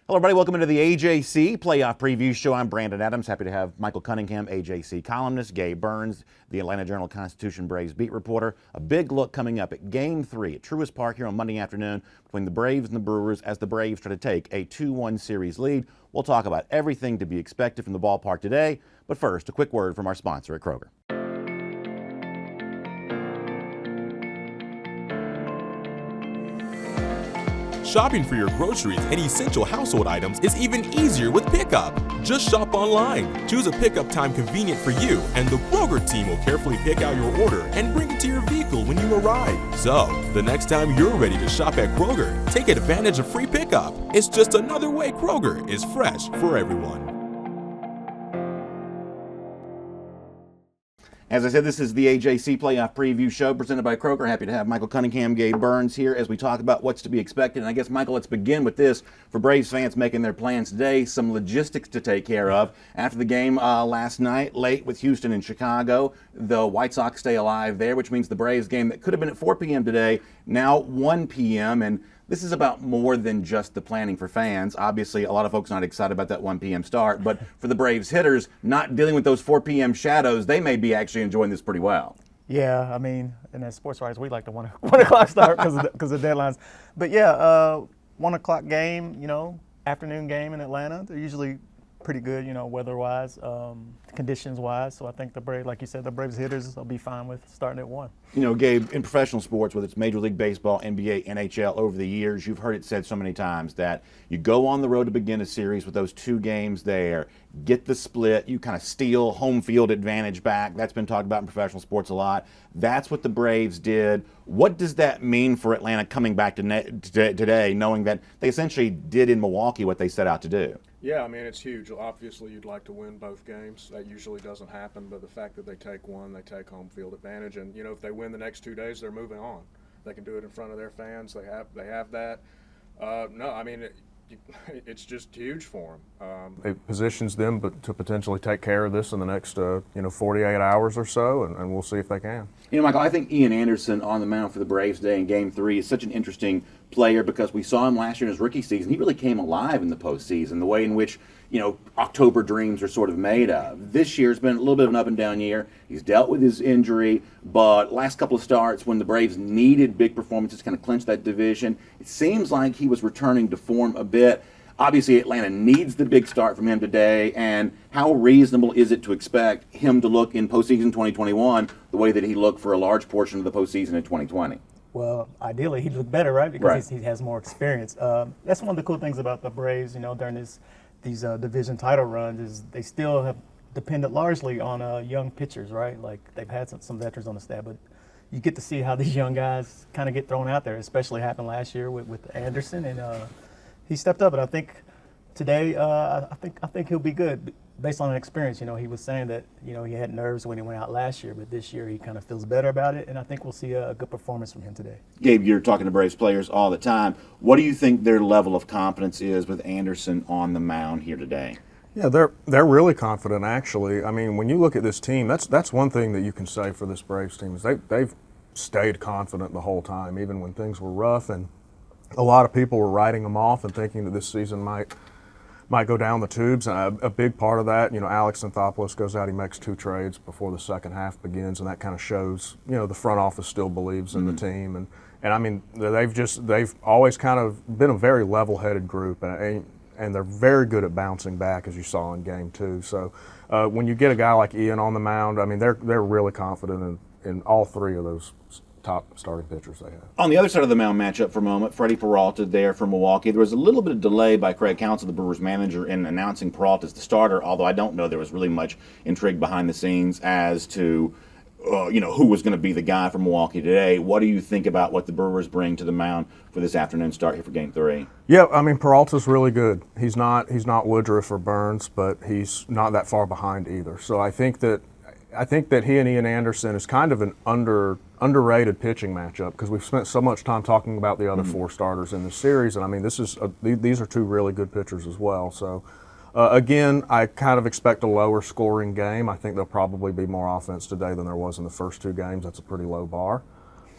Hello, everybody. Welcome into the AJC Playoff Preview Show. I'm Brandon Adams. Happy to have Michael Cunningham, AJC columnist, Gabe Burns, the Atlanta Journal-Constitution Braves beat reporter. A big look coming up at Game 3 at Truist Park here on Monday afternoon between the Braves and the Brewers as the Braves try to take a 2-1 series lead. We'll talk about everything to be expected from the ballpark today. But first, a quick word from our sponsor at Kroger. Shopping for your groceries and essential household items is even easier with pickup. Just shop online, choose a pickup time convenient for you, and the Kroger team will carefully pick out your order and bring it to your vehicle when you arrive. So, the next time you're ready to shop at Kroger, take advantage of free pickup. It's just another way Kroger is fresh for everyone. As I said, this is the AJC Playoff Preview Show presented by Kroger. Happy to have Michael Cunningham, Gabe Burns here as we talk about what's to be expected. And I guess, Michael, let's begin with this. For Braves fans making their plans today, some logistics to take care of. After the game last night, late with Houston and Chicago, the White Sox stay alive there, which means the Braves game that could have been at 4 p.m. today, now 1 p.m. And this is about more than just the planning for fans. Obviously, a lot of folks not excited about that 1 p.m. start, but for the Braves hitters, not dealing with those 4 p.m. shadows, they may be actually enjoying this pretty well. Yeah, I mean, and as sports writers, we like the 1 o'clock start because of deadlines. But yeah, 1 o'clock game, afternoon game in Atlanta, they're usually pretty good, weather-wise, conditions-wise. So I think the Braves, like you said, the Braves hitters will be fine with starting at 1. Gabe, in professional sports, whether it's Major League Baseball, NBA, NHL, over the years, you've heard it said so many times that you go on the road to begin a series with those 2 games there, get the split, you kind of steal home field advantage back. That's been talked about in professional sports a lot. That's what the Braves did. What does that mean for Atlanta coming back to today, knowing that they essentially did in Milwaukee what they set out to do? Yeah, I mean, it's huge. Obviously, you'd like to win both games. That usually doesn't happen, but the fact that they take one, they take home field advantage. And, if they win the next 2 days, they're moving on. They can do it in front of their fans. They have that. It's just huge for them. It positions them to potentially take care of this in the next 48 hours or so, and we'll see if they can. Michael, I think Ian Anderson on the mound for the Braves today in Game 3 is such an interesting player because we saw him last year in his rookie season. He really came alive in the postseason, the way in which, October dreams are sort of made of. This year's been a little bit of an up and down year. He's dealt with his injury, but last couple of starts when the Braves needed big performances to kind of clinch that division, it seems like he was returning to form a bit. Obviously, Atlanta needs the big start from him today, and how reasonable is it to expect him to look in postseason 2021 the way that he looked for a large portion of the postseason in 2020? Well, ideally, he'd look better, right? Because he has more experience. That's one of the cool things about the Braves, during these division title runs is they still have depended largely on young pitchers, right? Like they've had some veterans on the staff, but you get to see how these young guys kind of get thrown out there, especially happened last year with Anderson, and he stepped up. And I think today, I think he'll be good based on experience. He was saying that he had nerves when he went out last year, but this year he kind of feels better about it, and I think we'll see a good performance from him today. Gabe, you're talking to Braves players all the time. What do you think their level of confidence is with Anderson on the mound here today? Yeah, they're really confident, actually. I mean, when you look at this team, that's one thing that you can say for this Braves team is they've stayed confident the whole time, even when things were rough, and a lot of people were writing them off and thinking that this season might go down the tubes. A big part of that, Alex Anthopoulos goes out, he makes 2 trades before the second half begins, and that kind of shows, the front office still believes in the team. And I mean, they've always kind of been a very level-headed group, and they're very good at bouncing back, as you saw in Game 2. So when you get a guy like Ian on the mound, I mean, they're really confident in all 3 of those top starting pitchers they have. On the other side of the mound matchup for a moment, Freddie Peralta there from Milwaukee. There was a little bit of delay by Craig Counsell, the Brewers manager, in announcing Peralta as the starter, although I don't know there was really much intrigue behind the scenes as to who was going to be the guy for Milwaukee today. What do you think about what the Brewers bring to the mound for this afternoon start here for Game 3? Yeah, I mean, Peralta's really good. He's not Woodruff or Burns, but he's not that far behind either. So I think that he and Ian Anderson is kind of an underrated pitching matchup because we've spent so much time talking about the other 4 starters in this series, and I mean, these are 2 really good pitchers as well. So again, I kind of expect a lower scoring game. I think there'll probably be more offense today than there was in the first 2 games. That's a pretty low bar.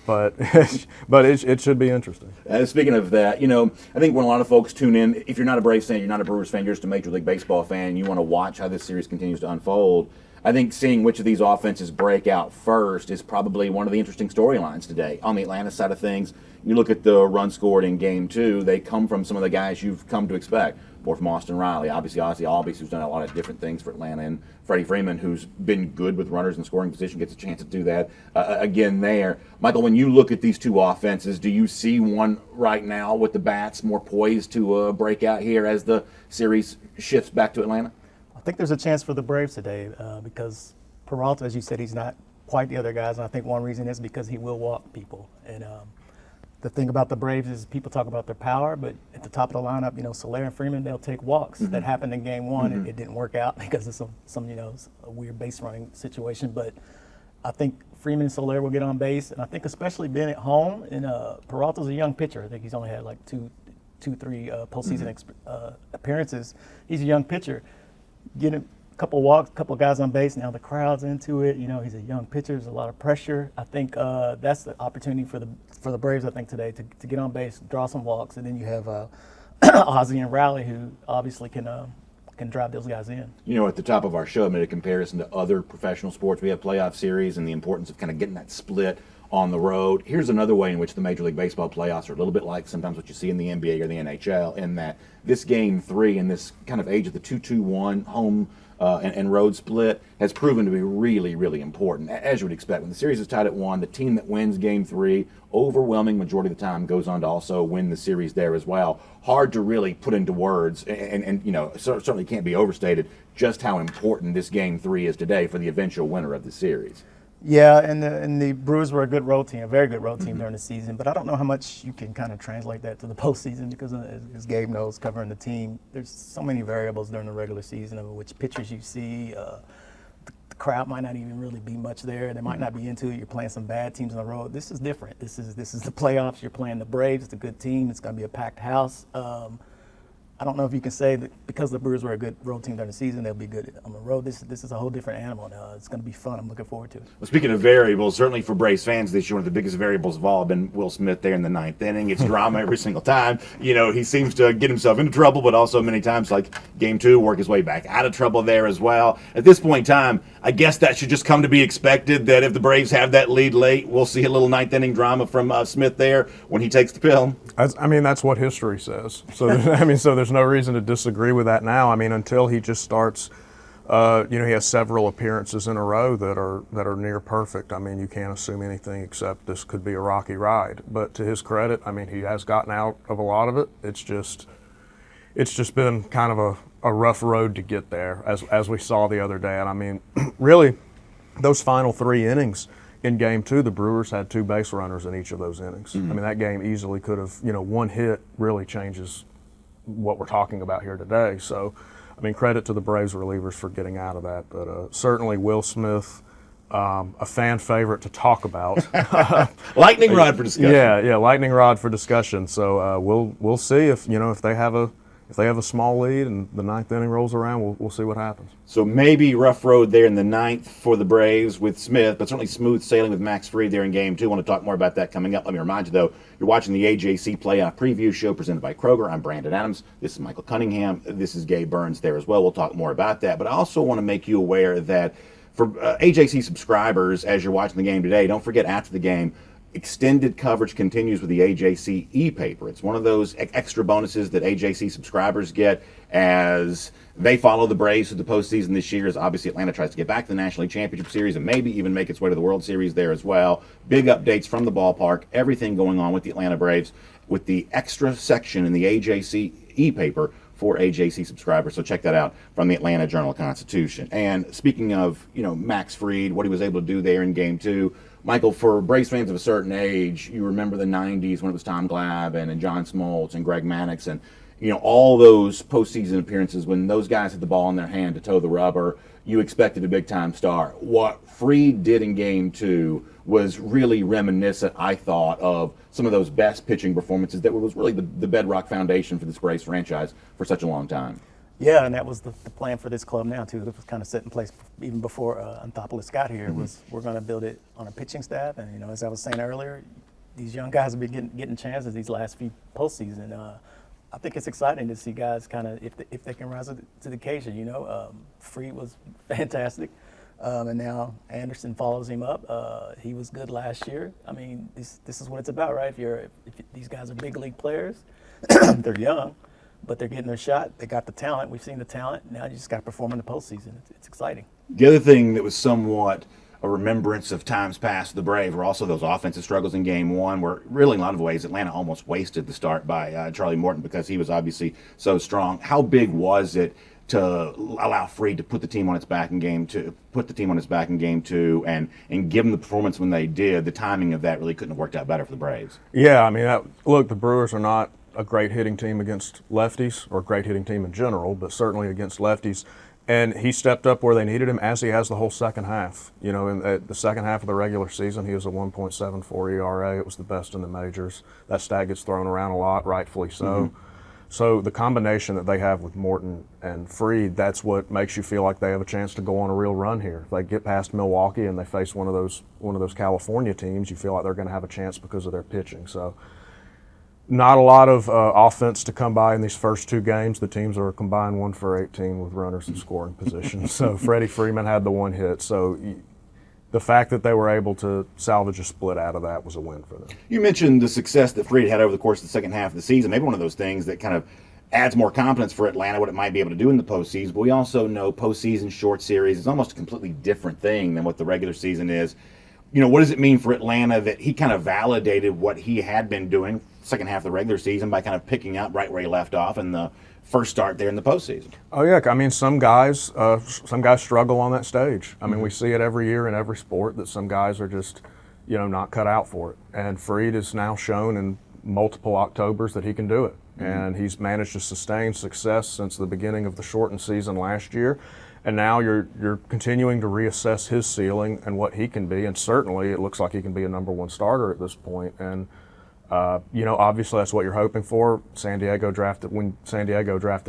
But it should be interesting. Speaking of that, I think when a lot of folks tune in, if you're not a Braves fan, you're not a Brewers fan, you're just a Major League Baseball fan, and you want to watch how this series continues to unfold, I think seeing which of these offenses break out first is probably one of the interesting storylines today. On the Atlanta side of things, you look at the run scored in Game 2, they come from some of the guys you've come to expect. More from Austin Riley, obviously Ozzie Albies, who's done a lot of different things for Atlanta, and Freddie Freeman, who's been good with runners in scoring position, gets a chance to do that again there. Michael, when you look at these two offenses, do you see one right now with the bats more poised to break out here as the series shifts back to Atlanta? I think there's a chance for the Braves today because Peralta, as you said, he's not quite the other guys, and I think one reason is because he will walk people. And the thing about the Braves is people talk about their power, but at the top of the lineup, Soler and Freeman, they'll take walks. Mm-hmm. That happened in Game 1. Mm-hmm. It didn't work out because of some a weird base running situation. But I think Freeman and Soler will get on base, and I think especially being at home, and Peralta's a young pitcher. I think he's only had like two, three postseason appearances. He's a young pitcher. Get a couple walks, couple guys on base. Now the crowd's into it. He's a young pitcher. There's a lot of pressure. I think that's the opportunity for the Braves. I think today to get on base, draw some walks, and then you have Ozzie and Riley, who obviously can drive those guys in. At the top of our show, I made a comparison to other professional sports. We have playoff series and the importance of kind of getting that split on the road. Here's another way in which the Major League Baseball playoffs are a little bit like sometimes what you see in the NBA or the NHL, in that this Game 3 and this kind of age of the 2-2-1 home and road split has proven to be really, really important, as you would expect. When the series is tied at 1, the team that wins Game 3, overwhelming majority of the time, goes on to also win the series there as well. Hard to really put into words, and certainly can't be overstated just how important this Game 3 is today for the eventual winner of the series. Yeah, and the Brewers were a good road team, a very good road team during the season. But I don't know how much you can kind of translate that to the postseason because, as Gabe knows, covering the team, there's so many variables during the regular season of which pitchers you see. The crowd might not even really be much there. They might not be into it. You're playing some bad teams on the road. This is different. This is the playoffs. You're playing the Braves. It's a good team. It's going to be a packed house. I don't know if you can say that because the Brewers were a good road team during the season, they'll be good on the road. This is a whole different animal now. It's going to be fun. I'm looking forward to it. Well, speaking of variables, certainly for Braves fans this year, one of the biggest variables of all have been Will Smith there in the 9th inning. It's drama every single time. He seems to get himself into trouble, but also many times, like Game 2, work his way back out of trouble there as well. At this point in time, I guess that should just come to be expected, that if the Braves have that lead late, we'll see a little 9th inning drama from Smith there when he takes the pill. That's what history says. So, so there's no reason to disagree with that now. Until he just starts, he has several appearances in a row that are near perfect. You can't assume anything except this could be a rocky ride. But to his credit, he has gotten out of a lot of it. It's just been kind of a rough road to get there, as we saw the other day. And really, those final 3 innings in Game 2, the Brewers had 2 base runners in each of those innings. Mm-hmm. That game easily could have, one hit really changes what we're talking about here today. So, credit to the Braves relievers for getting out of that. But certainly Will Smith, a fan favorite to talk about. Lightning rod for discussion. Yeah, lightning rod for discussion. So we'll see if they have a small lead and the 9th inning rolls around, we'll see what happens. So maybe rough road there in the 9th for the Braves with Smith, but certainly smooth sailing with Max Fried there in Game 2. I want to talk more about that coming up. Let me remind you, though, you're watching the AJC Playoff Preview Show presented by Kroger. I'm Brandon Adams. This is Michael Cunningham. This is Gabe Burns there as well. We'll talk more about that. But I also want to make you aware that for AJC subscribers, as you're watching the game today, don't forget after the game, extended coverage continues with the AJC e-paper. It's one of those extra bonuses that AJC subscribers get as they follow the Braves through the postseason this year, as obviously Atlanta tries to get back to the National League Championship Series and maybe even make its way to the World Series there as well. Big updates from the ballpark, everything going on with the Atlanta Braves with the extra section in the AJC e-paper for AJC subscribers. So check that out from the Atlanta Journal-Constitution. And speaking of, Max Fried, what he was able to do there in Game 2, Michael, for Braves fans of a certain age, you remember the 90s when it was Tom Glavine and John Smoltz and Greg Maddux and, all those postseason appearances when those guys had the ball in their hand to toe the rubber, you expected a big-time star. What Fried did in Game 2 was really reminiscent, I thought, of some of those best pitching performances that was really the bedrock foundation for this Braves franchise for such a long time. Yeah, and that was the plan for this club now too. It was kind of set in place even before Anthopoulos got here. Was we're going to build it on a pitching staff, and as I was saying earlier, these young guys have been getting chances these last few postseason. I think it's exciting to see guys kind of if they can rise to the occasion. Freed was fantastic, and now Anderson follows him up. He was good last year. I mean, this is what it's about, right? If these guys are big league players, they're young, but they're getting their shot. They got the talent. We've seen the talent. Now you just got to perform in the postseason. It's exciting. The other thing that was somewhat a remembrance of times past for the Braves were also those offensive struggles in Game 1, where really in a lot of ways Atlanta almost wasted the start by Charlie Morton because he was obviously so strong. How big was it to allow Freed to put the team on its back in Game 2, and give them the performance when they did? The timing of that really couldn't have worked out better for the Braves. Yeah, I mean, look, the Brewers are not a great hitting team against lefties, or a great hitting team in general, but certainly against lefties. And he stepped up where they needed him, as he has the whole second half. In the second half of the regular season, he was a 1.74 ERA. It was the best in the majors. That stat gets thrown around a lot, rightfully so. Mm-hmm. So the combination that they have with Morton and Freed, that's what makes you feel like they have a chance to go on a real run here. If they get past Milwaukee and they face one of those California teams, you feel like they're going to have a chance because of their pitching. So not a lot of offense to come by in these first two games. The teams are combined 1 for 18 with runners in scoring position. So Freddie Freeman had the one hit. So the fact that they were able to salvage a split out of that was a win for them. You mentioned the success that Freed had over the course of the second half of the season. Maybe one of those things that kind of adds more confidence for Atlanta, what it might be able to do in the postseason. But we also know postseason short series is almost a completely different thing than what the regular season is. What does it mean for Atlanta that he kind of validated what he had been doing second half of the regular season by kind of picking up right where he left off in the first start there in the postseason? Oh yeah, I mean some guys struggle on that stage. I mean we see it every year in every sport that some guys are just not cut out for it. And Freed has now shown in multiple Octobers that he can do it, and he's managed to sustain success since the beginning of the shortened season last year. And now you're continuing to reassess his ceiling and what he can be, and certainly it looks like he can be a number 1 starter at this point. And obviously that's what you're hoping for. When San Diego drafted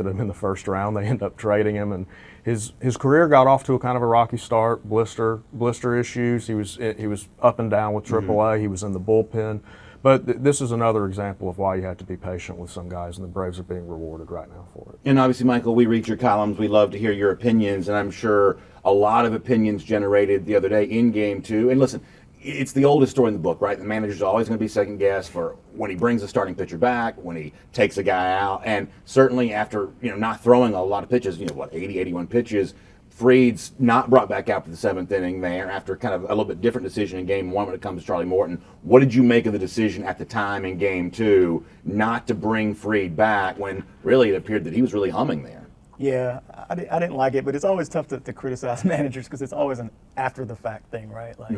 him in the first round, they end up trading him, and his career got off to a kind of a rocky start. Blister issues. He was up and down with AAA. He was in the bullpen. But this is another example of why you have to be patient with some guys, and the Braves are being rewarded right now for it. And obviously, Michael, we read your columns. We love to hear your opinions, and I'm sure a lot of opinions generated the other day in Game 2. And listen, it's the oldest story in the book, right? The manager's always going to be second guess for when he brings a starting pitcher back, when he takes a guy out, and certainly after not throwing a lot of pitches, 80, 81 pitches. Freed's not brought back out for the 7th inning there after kind of a little bit different decision in Game 1 when it comes to Charlie Morton. What did you make of the decision at the time in Game 2 not to bring Freed back when really it appeared that he was really humming there? Yeah, I didn't like it, but it's always tough to criticize managers because it's always an after-the-fact thing, right? Like,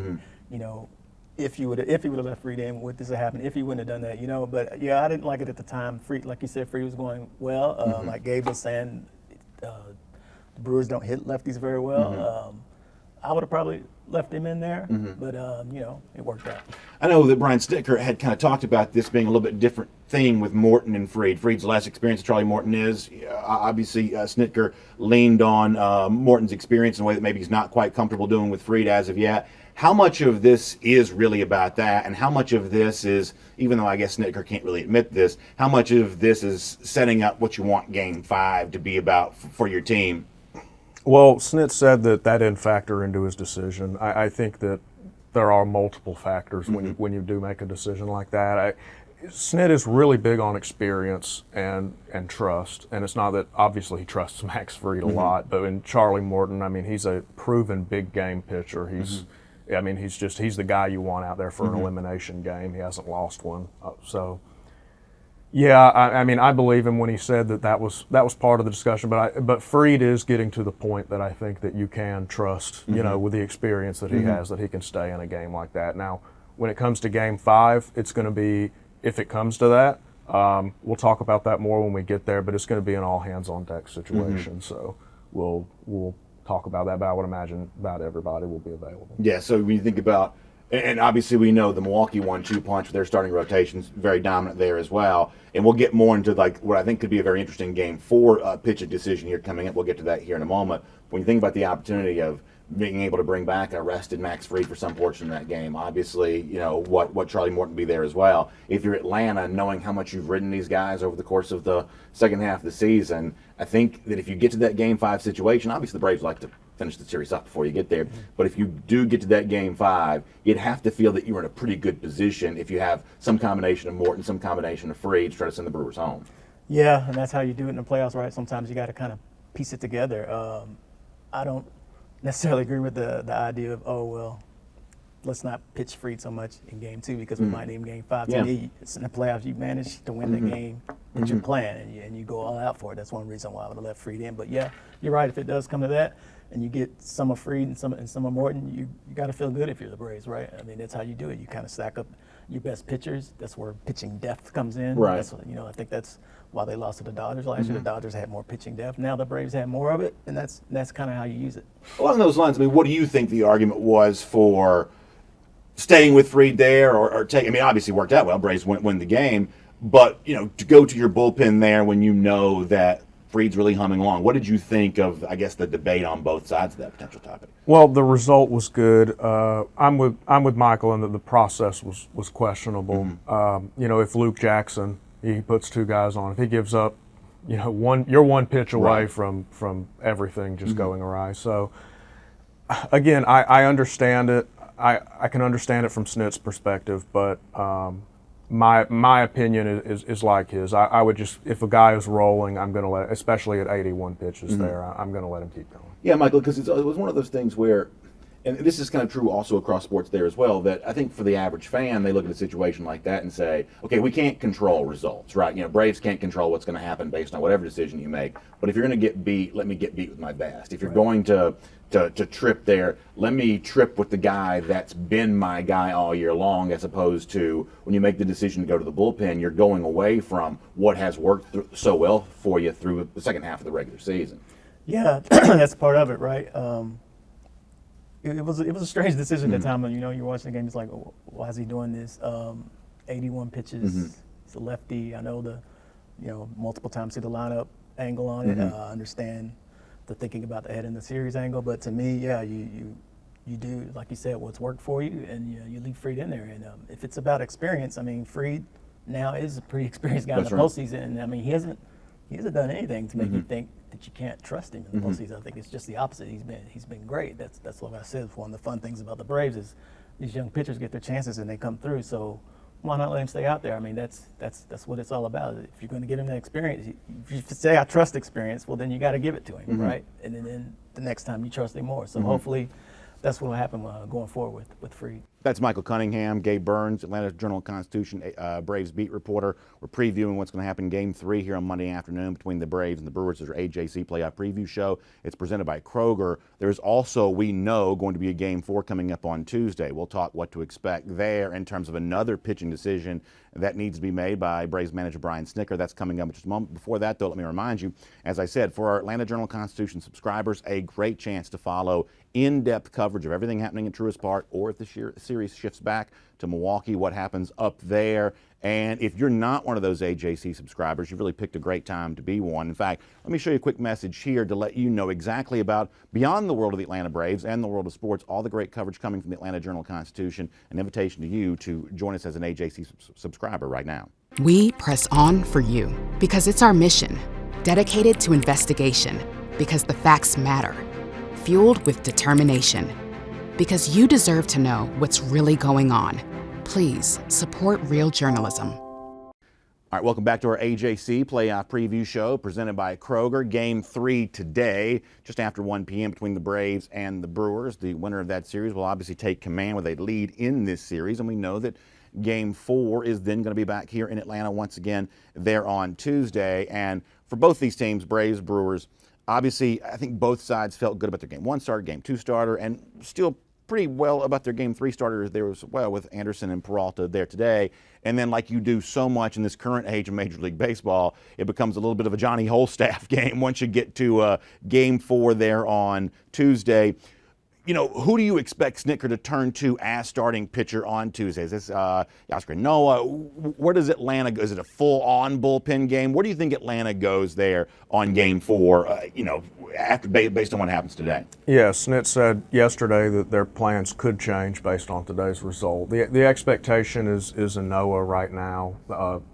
if you would have left Freed in, would this have happened? If he wouldn't have done that, But yeah, I didn't like it at the time. Freed, like you said, Freed was going well. Like Gabe was saying, the Brewers don't hit lefties very well. I would have probably left him in there, but it worked out. I know that Brian Snitker had kind of talked about this being a little bit different thing with Morton and Freed. Freed's less experience Charlie Morton is. Obviously, Snitker leaned on Morton's experience in a way that maybe he's not quite comfortable doing with Freed as of yet. How much of this is really about that, and how much of this is, even though I guess Snitker can't really admit this, how much of this is setting up what you want Game 5 to be about for your team? Well, Snit said that didn't factor into his decision. I think that there are multiple factors when you do make a decision like that. Snit is really big on experience and trust, and it's not that obviously he trusts Max Fried a lot, but in Charlie Morton, I mean, he's a proven big game pitcher. He's the guy you want out there for an elimination game. He hasn't lost one, so. Yeah, I mean, I believe him when he said that was part of the discussion. But Freed is getting to the point that I think that you can trust, with the experience that he has, that he can stay in a game like that. Now, when it comes to Game 5, it's going to be, if it comes to that, we'll talk about that more when we get there. But it's going to be an all hands on deck situation. So we'll talk about that. But I would imagine about everybody will be available. Yeah. So when you think about And obviously we know the Milwaukee 1-2 punch with their starting rotations very dominant there as well. And we'll get more into like what I think could be a very interesting Game 4 pitching decision here coming up. We'll get to that here in a moment. When you think about the opportunity of being able to bring back a rested Max Fried for some portion of that game, obviously, you know, what Charlie Morton will be there as well. If you're Atlanta, knowing how much you've ridden these guys over the course of the second half of the season, I think that if you get to that Game 5 situation, obviously the Braves like to finish the series up before you get there. But if you do get to that Game 5, you'd have to feel that you're in a pretty good position if you have some combination of Morton, some combination of Fried to try to send the Brewers home. Yeah, and that's how you do it in the playoffs, right? Sometimes you got to kind of piece it together. I don't necessarily agree with the idea of, oh, well, let's not pitch Fried so much in Game 2 because we might need him Game 5. Yeah. To me, it's in the playoffs. You manage to win the game that you're playing, and you go all out for it. That's one reason why I would have left Fried in. But, yeah, you're right. If it does come to that and you get some of Fried and some of Morton, you got to feel good if you're the Braves, right? I mean, that's how you do it. You kind of stack up your best pitchers. That's where pitching depth comes in. Right. That's, you know, I think that's why they lost to the Dodgers last year. The Dodgers had more pitching depth. Now the Braves have more of it, and that's kind of how you use it. Along those lines, I mean, what do you think the argument was for staying with Fried there or taking? I mean, obviously it worked out well. Braves win the game, but you know, to go to your bullpen there when you know that Fried's really humming along. What did you think of, I guess, the debate on both sides of that potential topic? Well, the result was good. I'm with Michael in that the process was questionable. You know, if Luke Jackson, he puts two guys on, if he gives up, you know, you're one pitch away from everything just going awry. So again, I understand it. I can understand it from Snit's perspective, but my opinion is like his. I would just, if a guy is rolling, I'm going to let, especially at 81 pitches there, I'm going to let him keep going. Yeah, Michael, because it was one of those things where, and this is kind of true also across sports there as well, that I think for the average fan, they look at a situation like that and say, okay, we can't control results, right? You know, Braves can't control what's going to happen based on whatever decision you make. But if you're going to get beat, let me get beat with my best. If you're going to trip there, let me trip with the guy that's been my guy all year long, as opposed to when you make the decision to go to the bullpen, you're going away from what has worked so well for you through the second half of the regular season. Yeah, that's part of it, right? It was a strange decision at the time. You know, you're watching the game, it's like, oh, why is he doing this? 81 pitches, it's a lefty. I know multiple times see the lineup angle on it. I understand the thinking about the head in the series angle, but to me, yeah, you do, like you said, what's worked for you, and you leave Fried in there. And if it's about experience, I mean, Fried now is a pretty experienced guy in the postseason, and I mean, he hasn't done anything to make you think that you can't trust him in the postseason. I think it's just the opposite. He's been great. That's what I said. One of the fun things about the Braves is these young pitchers get their chances and they come through. So why not let him stay out there? I mean, that's what it's all about. If you're going to get him that experience, if you say I trust experience, well then you got to give it to him, right? And then the next time you trust him more. So hopefully that's what will happen going forward with Fried. That's Michael Cunningham, Gabe Burns, Atlanta Journal-Constitution Braves beat reporter. We're previewing what's going to happen in Game 3 here on Monday afternoon between the Braves and the Brewers. There's our AJC playoff preview show. It's presented by Kroger. There's also, we know, going to be a Game 4 coming up on Tuesday. We'll talk what to expect there in terms of another pitching decision that needs to be made by Braves manager Brian Snitker. That's coming up in just a moment. Before that, though, let me remind you, as I said, for our Atlanta Journal-Constitution subscribers, a great chance to follow in-depth coverage of everything happening at Truist Park, or if the series shifts back to Milwaukee, what happens up there. And if you're not one of those AJC subscribers, you've really picked a great time to be one. In fact, let me show you a quick message here to let you know exactly about, beyond the world of the Atlanta Braves and the world of sports, all the great coverage coming from the Atlanta Journal-Constitution. An invitation to you to join us as an AJC subscriber right now. We press on for you because it's our mission, dedicated to investigation, because the facts matter, fueled with determination, because you deserve to know what's really going on. Please support real journalism. All right, welcome back to our AJC playoff preview show presented by Kroger. Game 3 today, just after 1 p.m. between the Braves and the Brewers. The winner of that series will obviously take command with a lead in this series, and we know that Game 4 is then going to be back here in Atlanta once again there on Tuesday. And for both these teams, Braves, Brewers, obviously I think both sides felt good about their Game 1 starter, Game 2 starter, and still pretty well about their Game 3 starters there as well, with Anderson and Peralta there today. And then, like you do so much in this current age of Major League Baseball, it becomes a little bit of a Johnny Holstaff game once you get to Game 4 there on Tuesday. who do you expect Snitker to turn to as starting pitcher on Tuesday? Is this Oscar Noah? Where does Atlanta go? Is it a full-on bullpen game? Where do you think Atlanta goes there on Game 4, after based on what happens today? Yeah, Snit said yesterday that their plans could change based on today's result. The expectation is a Noah right now.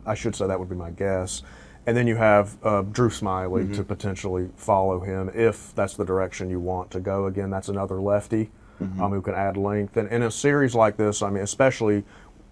I should say that would be my guess. And then you have Drew Smiley to potentially follow him if that's the direction you want to go. Again, that's another lefty who can add length. And in a series like this, I mean, especially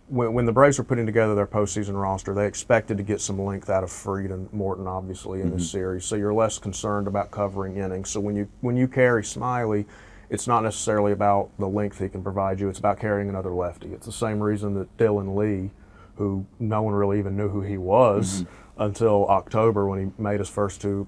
when the Braves were putting together their postseason roster, they expected to get some length out of Fried and Morton, obviously, in this series. So you're less concerned about covering innings. So when you carry Smiley, it's not necessarily about the length he can provide you. It's about carrying another lefty. It's the same reason that Dylan Lee, who no one really even knew who he was until October when he made his first two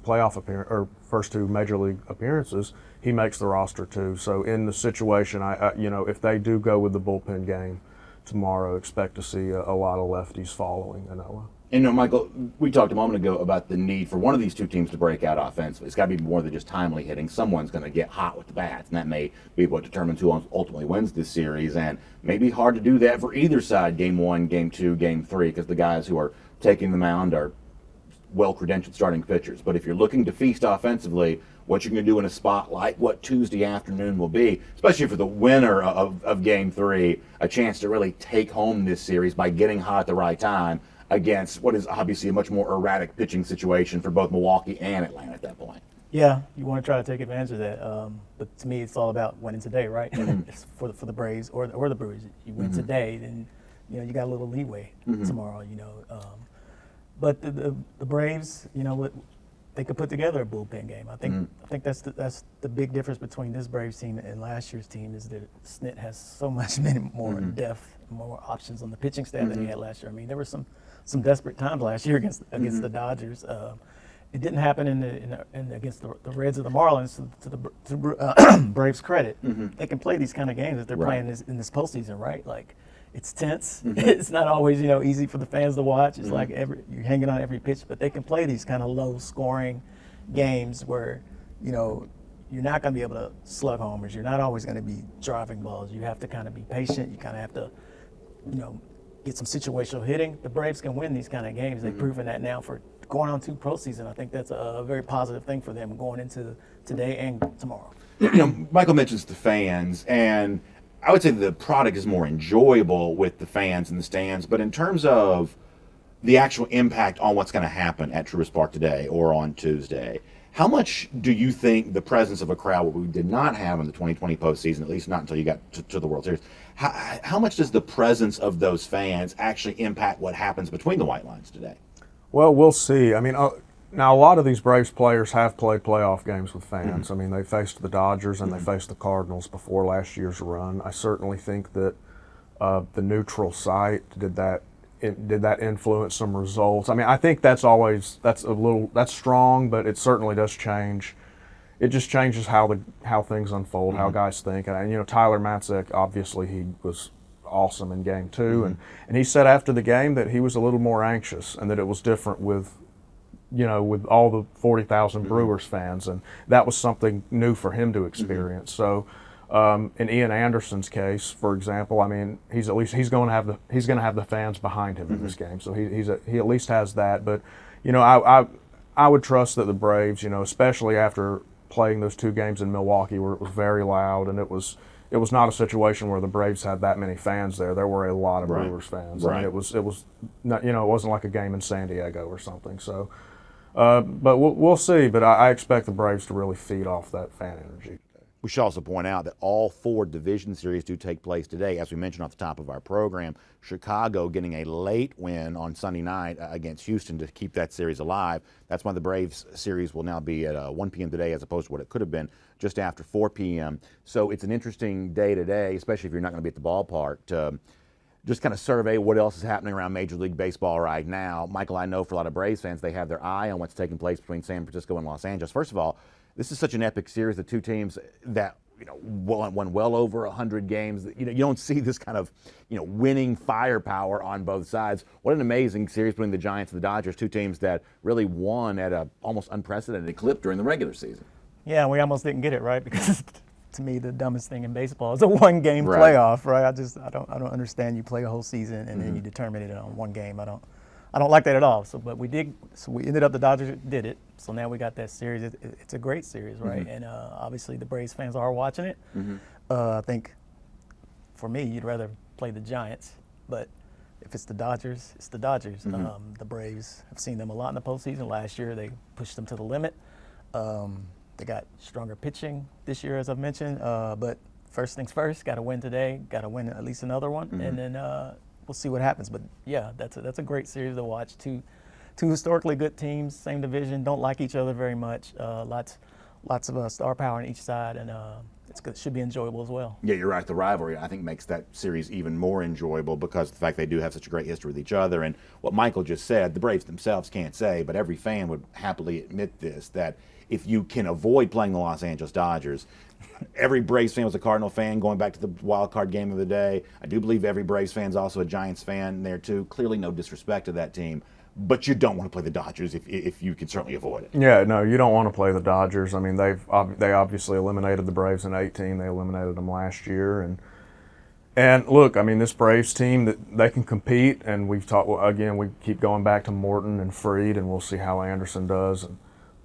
major league appearances, he makes the roster too. So in the situation, if they do go with the bullpen game tomorrow, expect to see a lot of lefties following Noah. And Michael, we talked a moment ago about the need for one of these two teams to break out offensively. It's got to be more than just timely hitting. Someone's going to get hot with the bats, and that may be what determines who ultimately wins this series. And maybe hard to do that for either side, Game 1, Game 2, Game 3, because the guys who are taking the mound are well-credentialed starting pitchers. But if you're looking to feast offensively, what you're going to do in a spot like what Tuesday afternoon will be, especially for the winner of Game 3, a chance to really take home this series by getting hot at the right time against what is obviously a much more erratic pitching situation for both Milwaukee and Atlanta at that point. Yeah, you want to try to take advantage of that. But to me, it's all about winning today, right? It's for the Braves or the Brewers. You win today, then you got a little leeway tomorrow. But the Braves, they could put together a bullpen game. I think that's the big difference between this Braves team and last year's team is that Snit has so much more depth, more options on the pitching staff than he had last year. I mean, there were some desperate times last year against the Dodgers. It didn't happen against the Reds or the Marlins. To the Braves' credit, they can play these kind of games if they're playing in this postseason, right? Like, it's tense. It's not always easy for the fans to watch. It's like you're hanging on every pitch, but they can play these kind of low-scoring games where you're not going to be able to slug homers. You're not always going to be driving balls. You have to kind of be patient. You kind of have to get some situational hitting. The Braves can win these kind of games. They've proven that now for going on to postseason. I think that's a very positive thing for them going into today and tomorrow. Michael mentions the fans, and I would say the product is more enjoyable with the fans in the stands, but in terms of the actual impact on what's going to happen at Truist Park today or on Tuesday, how much do you think the presence of a crowd, what we did not have in the 2020 postseason, at least not until you got to the World Series, how much does the presence of those fans actually impact what happens between the white lines today? Well, we'll see. I mean, now a lot of these Braves players have played playoff games with fans. I mean, they faced the Dodgers and they faced the Cardinals before last year's run. I certainly think that the neutral site did that influence some results. I mean, I think that's strong, but it certainly does change. It just changes how things unfold, how guys think. And Tyler Matzek, obviously, he was awesome in Game 2, and he said after the game that he was a little more anxious and that it was different with all the 40,000 Brewers fans, and that was something new for him to experience. So, in Ian Anderson's case, for example, I mean, he's going to have the fans behind him in this game. So he at least has that. But I would trust that the Braves, especially after playing those two games in Milwaukee where it was very loud, and it was not a situation where the Braves had that many fans there. There were a lot of Brewers fans. I mean, it was not, it wasn't like a game in San Diego or something. So. But we'll see. But I expect the Braves to really feed off that fan energy. We should also point out that all 4 division series do take place today. As we mentioned off the top of our program, Chicago getting a late win on Sunday night against Houston to keep that series alive. That's why the Braves series will now be at 1 p.m. today as opposed to what it could have been just after 4 p.m. So it's an interesting day today, especially if you're not going to be at the ballpark, to just kind of survey what else is happening around Major League Baseball right now. Michael, I know for a lot of Braves fans, they have their eye on what's taking place between San Francisco and Los Angeles. First of all, this is such an epic series, the two teams that won well over 100 games. You don't see this kind of winning firepower on both sides. What an amazing series between the Giants and the Dodgers, two teams that really won at a almost unprecedented clip during the regular season. Yeah, we almost didn't get it right because to me, the dumbest thing in baseball is a one-game Right. playoff, right? I don't understand. You play a whole season and then you determine it on one game. I don't like that at all. So, but we ended up, the Dodgers did it. So now we got that series. It's a great series, right? And obviously the Braves fans are watching it. I think for me, you'd rather play the Giants, but if it's the Dodgers, it's the Dodgers. The Braves, I've seen them a lot in the postseason. Last year, they pushed them to the limit. They got stronger pitching this year, as I've mentioned. But first things first, got to win today. Got to win at least another one, and then we'll see what happens. But yeah, that's a great series to watch. Two historically good teams, same division, don't like each other very much. Lots of star power on each side, and it's good. Should be enjoyable as well. Yeah, you're right. The rivalry, I think, makes that series even more enjoyable because of the fact they do have such a great history with each other. And what Michael just said, the Braves themselves can't say, but every fan would happily admit this, that if you can avoid playing the Los Angeles Dodgers, every Braves fan was a Cardinal fan going back to the wild card game of the day. I do believe every Braves fan is also a Giants fan there, too. Clearly no disrespect to that team. But you don't want to play the Dodgers if you can certainly avoid it. Yeah, no, you don't want to play the Dodgers. I mean, they obviously eliminated the Braves in 2018. They eliminated them last year, and look, I mean, this Braves team, that they can compete, and we've talked again. We keep going back to Morton and Fried, and we'll see how Anderson does.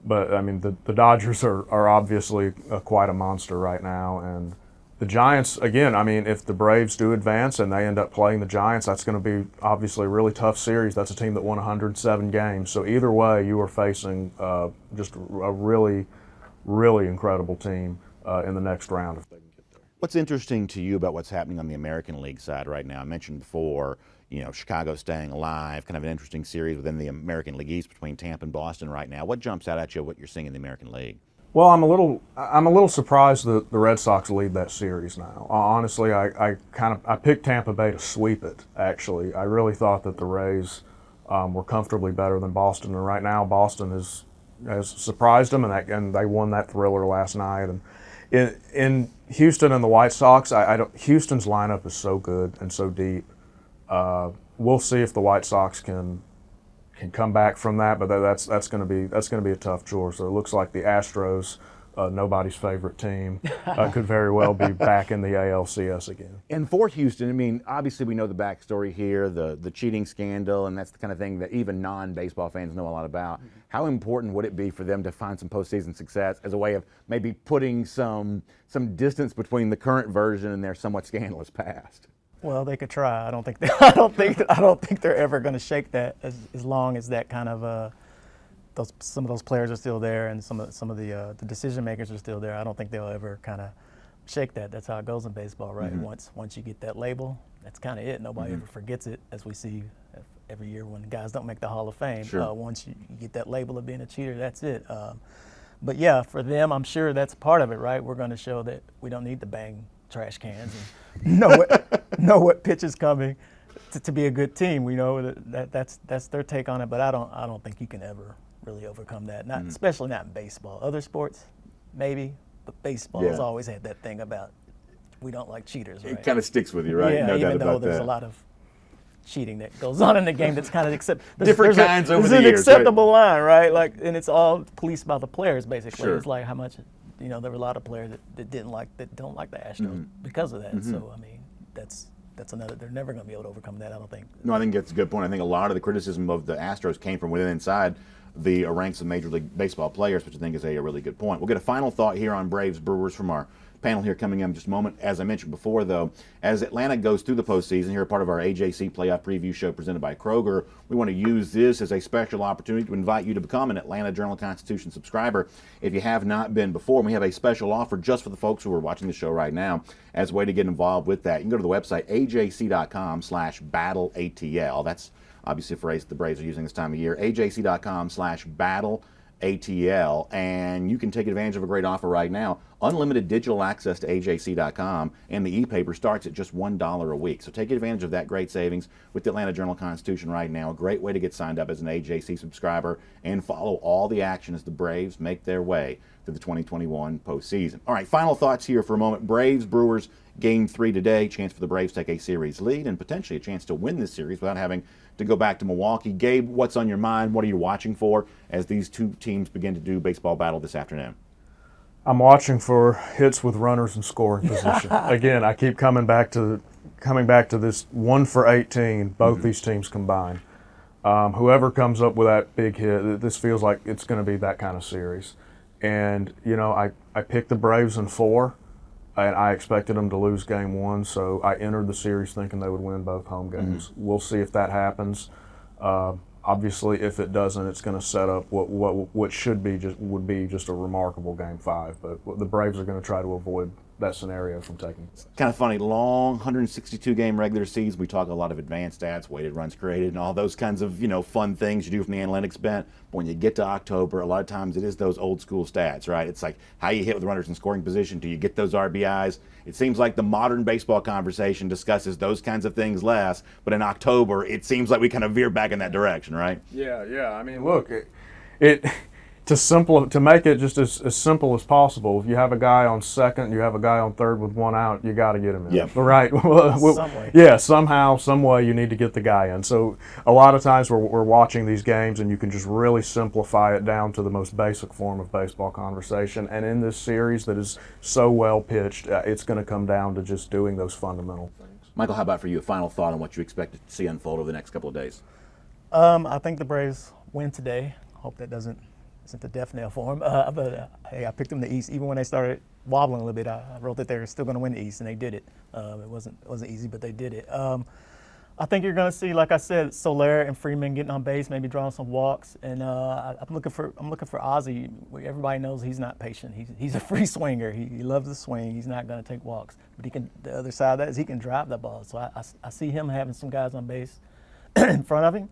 But I mean, the Dodgers are obviously quite a monster right now, and the Giants, again, I mean, if the Braves do advance and they end up playing the Giants, that's going to be obviously a really tough series. That's a team that won 107 games. So either way, you are facing just a really, really incredible team in the next round if they can get there. What's interesting to you about what's happening on the American League side right now? I mentioned before, Chicago staying alive, kind of an interesting series within the American League East between Tampa and Boston right now. What jumps out at you, what you're seeing in the American League? Well, I'm a little surprised that the Red Sox lead that series now. Honestly, I picked Tampa Bay to sweep it. Actually, I really thought that the Rays were comfortably better than Boston, and right now Boston has surprised them, and they won that thriller last night. And in Houston and the White Sox, Houston's lineup is so good and so deep. We'll see if the White Sox can come back from that, but that's going to be a tough chore. So it looks like the Astros, nobody's favorite team, could very well be back in the ALCS again. And for Houston, I mean, obviously we know the backstory here, the cheating scandal, and that's the kind of thing that even non-baseball fans know a lot about. How important would it be for them to find some postseason success as a way of maybe putting some distance between the current version and their somewhat scandalous past? Well, they could try. I don't think they're ever going to shake that as long as that kind of some of those players are still there and some of the decision makers are still there. I don't think they'll ever kind of shake that. That's how it goes in baseball, right? Once you get that label, that's kind of it. Nobody ever forgets it, as we see every year when guys don't make the Hall of Fame. Sure. Once you get that label of being a cheater, that's it. But yeah, for them, I'm sure that's part of it, right? We're going to show that we don't need to bang trash cans and know what pitch is coming to be a good team. We know that's their take on it, but I don't think you can ever really overcome that. Not especially not in baseball. Other sports, maybe, but baseball has always had that thing about we don't like cheaters. Right? It kind of sticks with you, right? Yeah, No doubt even though about there's that. a lot of cheating that goes on in the game that's kind of Different kinds over the years, There's an right? acceptable line, right? Like, and it's all policed by the players, basically. Sure. It's like how much, there were a lot of players that don't like the Astros because of that. So I mean, that's another. They're never going to be able to overcome that, I don't think. No, I think that's a good point. I think a lot of the criticism of the Astros came from within inside the ranks of Major League Baseball players, which I think is a really good point. We'll get a final thought here on Braves Brewers from our panel here coming in just a moment. As I mentioned before, though, as Atlanta goes through the postseason, here part of our AJC playoff preview show presented by Kroger, we want to use this as a special opportunity to invite you to become an Atlanta Journal-Constitution subscriber if you have not been before. And we have a special offer just for the folks who are watching the show right now as a way to get involved with that. You can go to the website ajc.com/battleatl. That's obviously a phrase that the Braves are using this time of year. ajc.com/battleatl. and you can take advantage of a great offer right now. Unlimited digital access to AJC.com, and the e-paper starts at just $1 a week. So take advantage of that great savings with the Atlanta Journal-Constitution right now. A great way to get signed up as an AJC subscriber and follow all the action as the Braves make their way to the 2021 postseason. All right, final thoughts here for a moment. Braves, Brewers, Game 3 today. Chance for the Braves to take a series lead and potentially a chance to win this series without having to go back to Milwaukee. Gabe, what's on your mind? What are you watching for as these two teams begin to do baseball battle this afternoon? I'm watching for hits with runners in scoring position. Again, I keep coming back to this 1 for 18, both these teams combined. Whoever comes up with that big hit, this feels like it's going to be that kind of series. And, you know, I picked the Braves in 4, and I expected them to lose game 1, so I entered the series thinking they would win both home games. We'll see if that happens. Obviously, if it doesn't, it's going to set up what would be just a remarkable game 5. But the Braves are going to try to avoid that scenario from taking place. Kind of funny, long 162-game regular season. We talk a lot of advanced stats, weighted runs created, and all those kinds of fun things you do from the analytics bent. But when you get to October, a lot of times it is those old school stats, right? It's like how you hit with runners in scoring position. Do you get those RBIs? It seems like the modern baseball conversation discusses those kinds of things less, but in October it seems like we kind of veer back in that direction, right? Yeah. I mean, Look, to make it just as simple as possible, if you have a guy on second, you have a guy on third with 1 out, you got to get him in. Yep. Right? Some way. Yeah, somehow, some way you need to get the guy in. So a lot of times we're watching these games and you can just really simplify it down to the most basic form of baseball conversation. And in this series that is so well pitched, it's going to come down to just doing those fundamental things. Michael, how about for you, a final thought on what you expect to see unfold over the next couple of days? I think the Braves win today. Hope that isn't the death knell for them. But hey, I picked them the East. Even when they started wobbling a little bit, I wrote that they were still going to win the East, and they did it. It wasn't easy, but they did it. I think you're going to see, like I said, Soler and Freeman getting on base, maybe drawing some walks. And I'm looking for Ozzie. Everybody knows he's not patient. He's a free swinger. He loves to swing. He's not going to take walks. But he can. The other side of that is he can drive the ball. So I see him having some guys on base in front of him.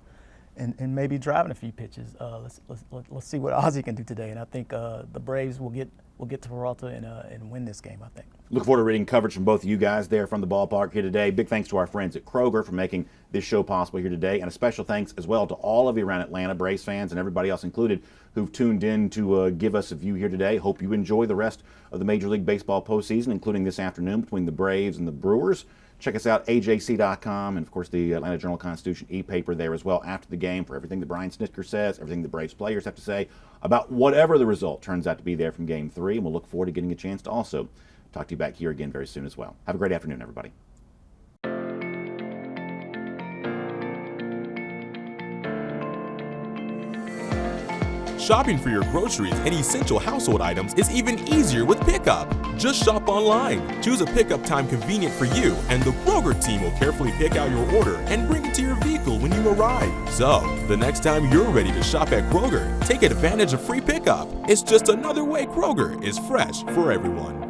And maybe driving a few pitches. Let's see what Ozzie can do today. And I think the Braves will get to Peralta and win this game, I think. Look forward to reading coverage from both of you guys there from the ballpark here today. Big thanks to our friends at Kroger for making this show possible here today. And a special thanks as well to all of you around Atlanta, Braves fans and everybody else included who've tuned in to give us a view here today. Hope you enjoy the rest of the Major League Baseball postseason, including this afternoon between the Braves and the Brewers. Check us out, AJC.com, and of course the Atlanta Journal-Constitution e-paper there as well after the game for everything that Brian Snitker says, everything the Braves players have to say about whatever the result turns out to be there from Game 3. And we'll look forward to getting a chance to also talk to you back here again very soon as well. Have a great afternoon, everybody. Shopping for your groceries and essential household items is even easier with Pickup. Just shop online, choose a pickup time convenient for you, and the Kroger team will carefully pick out your order and bring it to your vehicle when you arrive. So, the next time you're ready to shop at Kroger, take advantage of free pickup. It's just another way Kroger is fresh for everyone.